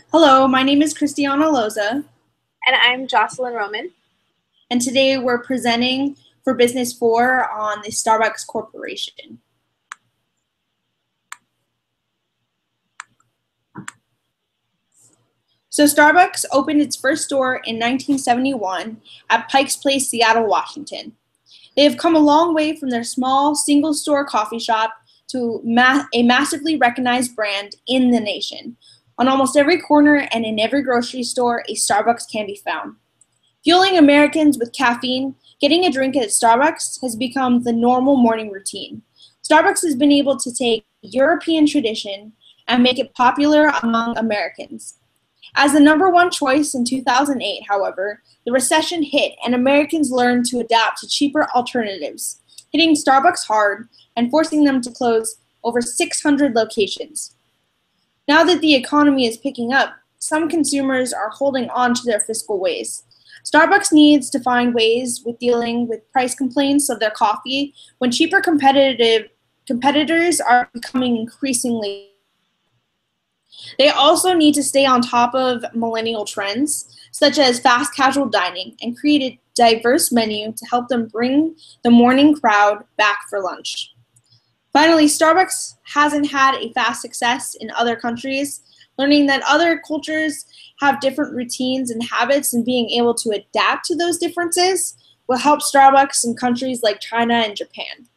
Hello, my name is Christiana Loza, And I'm Jocelyn Roman. and today we're presenting for Business 4 on the Starbucks Corporation. So Starbucks opened its first store in 1971 at Pikes Place, Seattle, Washington. They have come a long way from their small single-store coffee shop to a massively recognized brand in the nation. On almost every corner and in every grocery store, a Starbucks can be found. Fueling Americans with caffeine, getting a drink at Starbucks has become the normal morning routine. Starbucks has been able to take European tradition and make it popular among Americans. As the number one choice in 2008, however, the recession hit and Americans learned to adapt to cheaper alternatives, hitting Starbucks hard and forcing them to close over 600 locations. Now that the economy is picking up, some consumers are holding on to their fiscal ways. Starbucks needs to find ways with dealing with price complaints of their coffee when cheaper competitors are becoming increasingly. They also need to stay on top of millennial trends, such as fast casual dining, and create a diverse menu to help them bring the morning crowd back for lunch. Finally, Starbucks hasn't had a fast success in other countries. Learning that other cultures have different routines and habits and being able to adapt to those differences will help Starbucks in countries like China and Japan.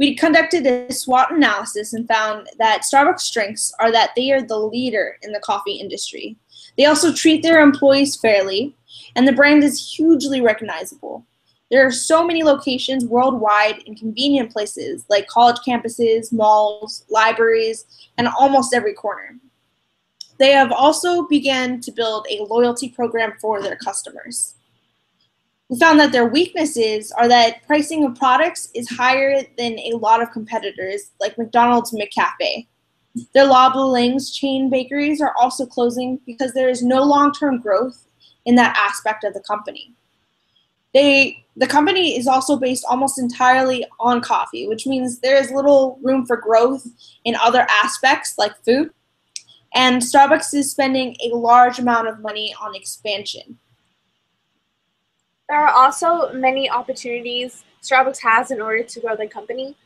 We conducted a SWOT analysis and found that Starbucks' strengths are that they are the leader in the coffee industry. They also treat their employees fairly, and the brand is hugely recognizable. There are so many locations worldwide in convenient places like college campuses, malls, libraries, and almost every corner. They have also begun to build a loyalty program for their customers. We found that their weaknesses are that pricing of products is higher than a lot of competitors like McDonald's and McCafe. Their La Boulang's chain bakeries are also closing because there is no long-term growth in that aspect of the company. The company is also based almost entirely on coffee, which means there is little room for growth in other aspects like food, and Starbucks is spending a large amount of money on expansion. There are also many opportunities Starbucks has in order to grow the company.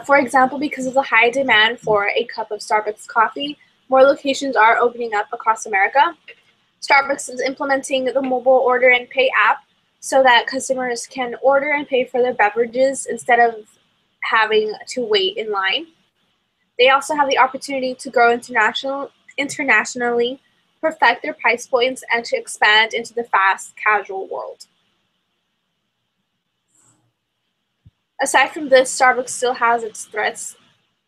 For example, because of the high demand for a cup of Starbucks coffee, more locations are opening up across America. Starbucks is implementing the mobile order and pay app so that customers can order and pay for their beverages instead of having to wait in line. They also have the opportunity to grow internationally, perfect their price points, and to expand into the fast casual world. Aside from this, Starbucks still has its threats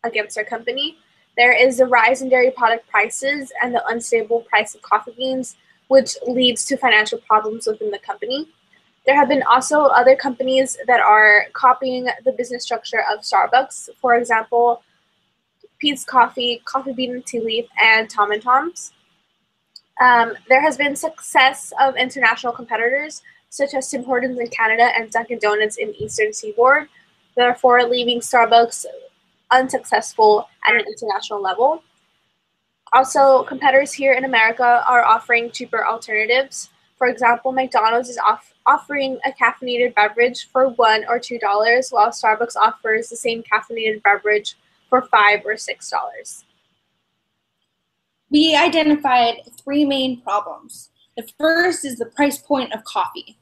against their company. There is the rise in dairy product prices and the unstable price of coffee beans, which leads to financial problems within the company. There have been also other companies that are copying the business structure of Starbucks. For example, Peet's Coffee, Coffee Bean and Tea Leaf, and Tom and Tom's. There has been success of international competitors such as Tim Hortons in Canada and Dunkin' Donuts in Eastern Seaboard, therefore leaving Starbucks unsuccessful at an international level. Also, competitors here in America are offering cheaper alternatives. For example, McDonald's is offering a caffeinated beverage for $1 or $2, while Starbucks offers the same caffeinated beverage for $5 or $6. We identified three main problems. The first is the price point of coffee.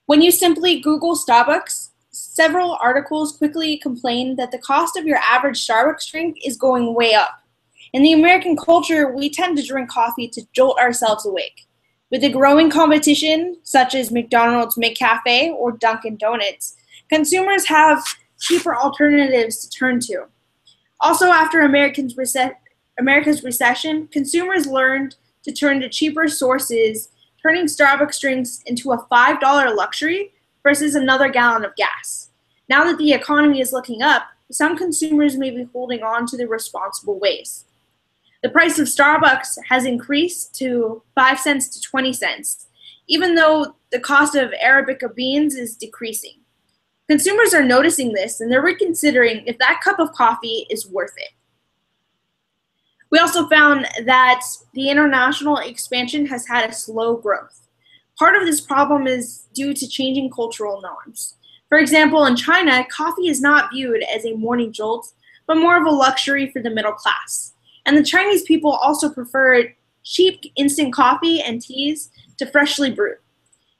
When you simply Google Starbucks, several articles quickly complain that the cost of your average Starbucks drink is going way up. In the American culture, we tend to drink coffee to jolt ourselves awake. With the growing competition, such as McDonald's, McCafe, or Dunkin' Donuts, consumers have cheaper alternatives to turn to. Also, after America's recession, consumers learned to turn to cheaper sources, turning Starbucks drinks into a $5 luxury versus another gallon of gas. Now that the economy is looking up, some consumers may be holding on to the responsible ways. The price of Starbucks has increased to 5 cents to 20 cents, even though the cost of Arabica beans is decreasing. Consumers are noticing this and they're reconsidering if that cup of coffee is worth it. We also found that the international expansion has had a slow growth. Part of this problem is due to changing cultural norms. For example, in China, coffee is not viewed as a morning jolt, but more of a luxury for the middle class. And the Chinese people also prefer cheap instant coffee and teas to freshly brewed,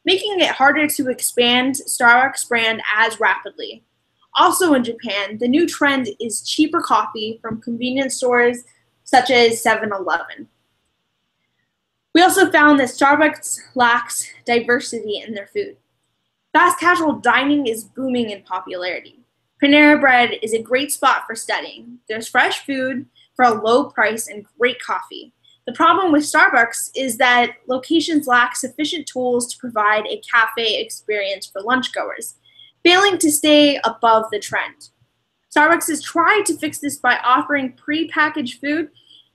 making it harder to expand Starbucks brand as rapidly. Also in Japan, the new trend is cheaper coffee from convenience stores such as 7-Eleven. We also found that Starbucks lacks diversity in their food. Fast casual dining is booming in popularity. Panera Bread is a great spot for studying. There's fresh food for a low price and great coffee. The problem with Starbucks is that locations lack sufficient tools to provide a cafe experience for lunchgoers, failing to stay above the trend. Starbucks has tried to fix this by offering pre-packaged food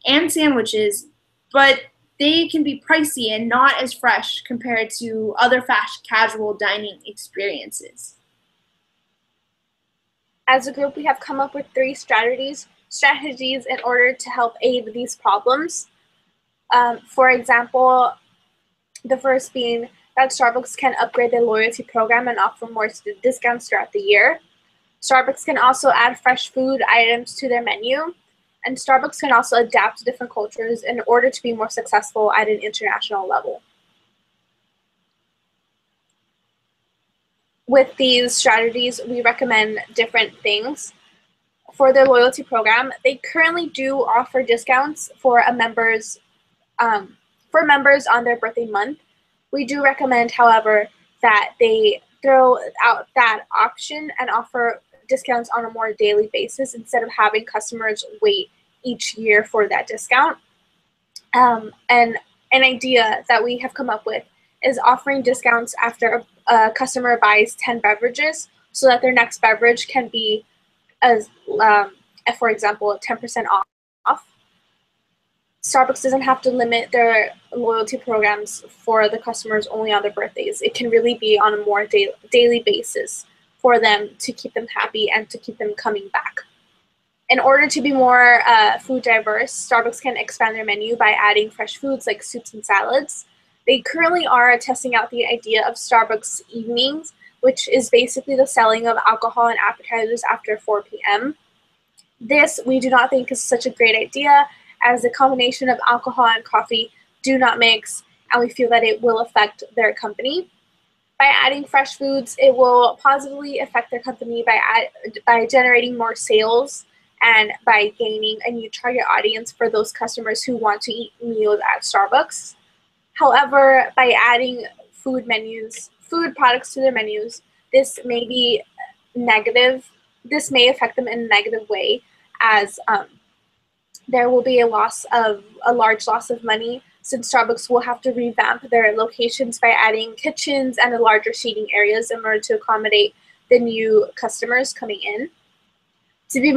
and sandwiches, but they can be pricey and not as fresh compared to other fast casual dining experiences. As a group, we have come up with 3 strategies in order to help aid these problems. For example, the first being that Starbucks can upgrade their loyalty program and offer more discounts throughout the year. Starbucks can also add fresh food items to their menu. And Starbucks can also adapt to different cultures in order to be more successful at an international level. With these strategies, we recommend different things. For their loyalty program, they currently do offer discounts for members on their birthday month. We do recommend, however, that they throw out that option and offer discounts on a more daily basis instead of having customers wait each year for that discount. And an idea that we have come up with is offering discounts after a customer buys 10 beverages so that their next beverage can be, as for example, 10% off. Starbucks doesn't have to limit their loyalty programs for the customers only on their birthdays. It can really be on a more daily basis for them to keep them happy and to keep them coming back. In order to be more food diverse, Starbucks can expand their menu by adding fresh foods like soups and salads. They currently are testing out the idea of Starbucks evenings, which is basically the selling of alcohol and appetizers after 4 p.m. This we do not think is such a great idea, as the combination of alcohol and coffee do not mix, and we feel that it will affect their company. By adding fresh foods, it will positively affect their company by generating more sales and by gaining a new target audience for those customers who want to eat meals at Starbucks. However, by adding food products to their menus, this may be negative. This may affect them in a negative way, as there will be a large loss of money, since Starbucks will have to revamp their locations by adding kitchens and larger seating areas in order to accommodate the new customers coming in. To be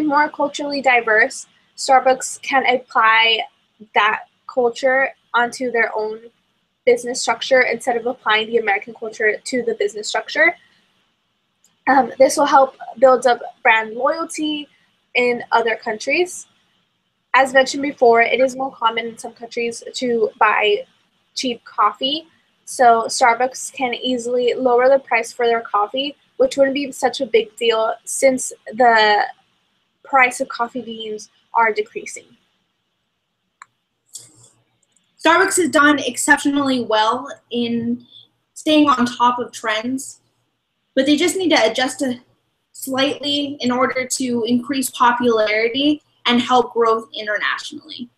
more culturally diverse, Starbucks can apply that culture onto their own business structure instead of applying the American culture to the business structure. This will help build up brand loyalty in other countries. As mentioned before, it is more common in some countries to buy cheap coffee, so Starbucks can easily lower the price for their coffee, which wouldn't be such a big deal since the price of coffee beans are decreasing. Starbucks has done exceptionally well in staying on top of trends, but they just need to adjust slightly in order to increase popularity and help growth internationally.